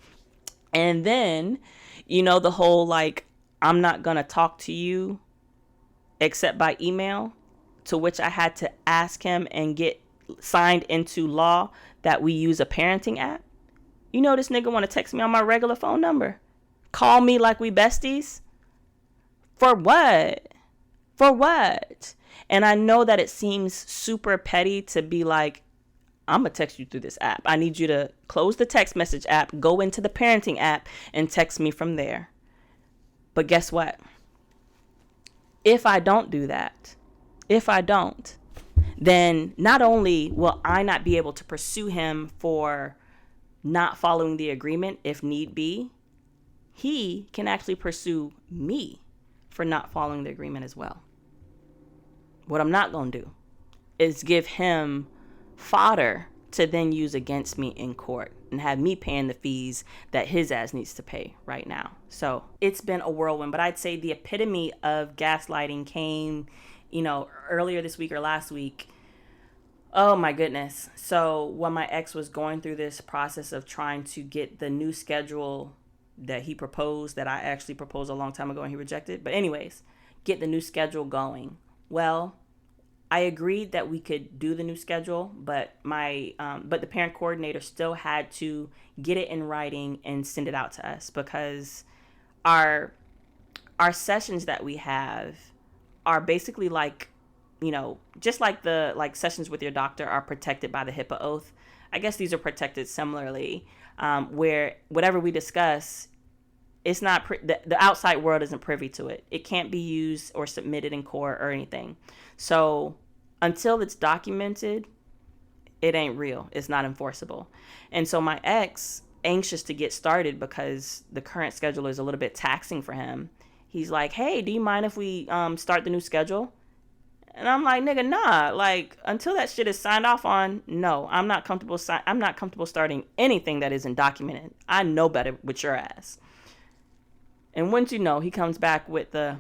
And then, the whole like, I'm not going to talk to you except by email, to which I had to ask him and get signed into law that we use a parenting app. This nigga want to text me on my regular phone number. Call me like we besties? For what? For what? And I know that it seems super petty to be like, I'm going to text you through this app. I need you to close the text message app, go into the parenting app, and text me from there. But guess what? If I don't do that, then not only will I not be able to pursue him for not following the agreement if need be, he can actually pursue me for not following the agreement as well. What I'm not going to do is give him fodder to then use against me in court and have me paying the fees that his ass needs to pay right now. So it's been a whirlwind, but I'd say the epitome of gaslighting came, earlier this week or last week. Oh my goodness. So when my ex was going through this process of trying to get the new schedule that he proposed, that I actually proposed a long time ago and he rejected. But anyways, get the new schedule going. Well, I agreed that we could do the new schedule, but the parent coordinator still had to get it in writing and send it out to us, because our sessions that we have are basically like, just like the sessions with your doctor are protected by the HIPAA oath. I guess these are protected similarly, where whatever we discuss, it's not the outside world isn't privy to it. It can't be used or submitted in court or anything. So until it's documented, it ain't real. It's not enforceable. And so my ex, anxious to get started because the current schedule is a little bit taxing for him, he's like, hey, do you mind if we start the new schedule? And I'm like, nigga, nah. Like, until that shit is signed off on, no, I'm not comfortable starting anything that isn't documented. I know better with your ass. And once he comes back with the,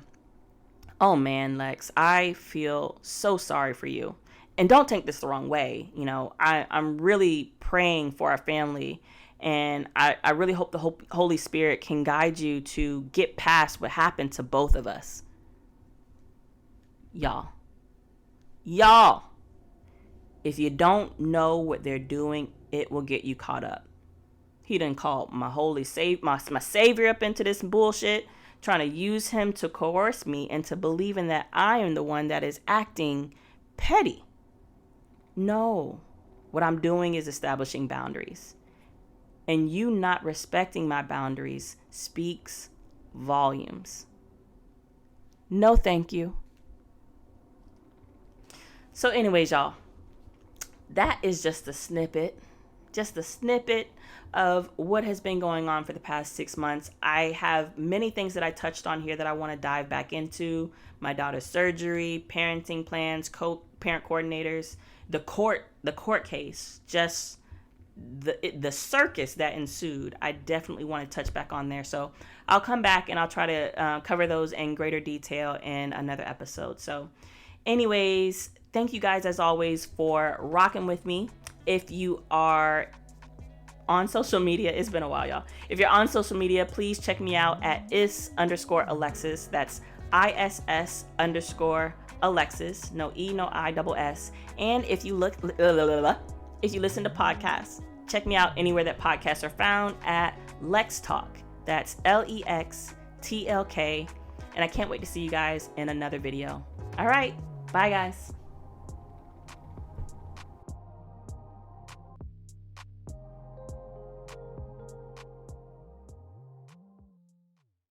oh man, Lex, I feel so sorry for you. And don't take this the wrong way. I'm really praying for our family. And I really hope the Holy Spirit can guide you to get past what happened to both of us. Y'all, if you don't know what they're doing, it will get you caught up. He done called my my savior up into this bullshit, trying to use him to coerce me into believing that I am the one that is acting petty. No, what I'm doing is establishing boundaries. And you not respecting my boundaries speaks volumes. No, thank you. So anyways, y'all, that is just a snippet of what has been going on for the past 6 months. I have many things that I touched on here that I want to dive back into. My daughter's surgery, parenting plans, parent coordinators, the court case, just the circus that ensued. I definitely want to touch back on there. So I'll come back and I'll try to cover those in greater detail in another episode. So anyways, thank you guys as always for rocking with me. If you are on social media, it's been a while, y'all. If you're on social media, please check me out at is_Alexis. That's ISS_Alexis. No E, no I, double S. And if you listen to podcasts, check me out anywhere that podcasts are found at Lex Talk. That's LEXTALK. TLK. And I can't wait to see you guys in another video. All right. Bye, guys.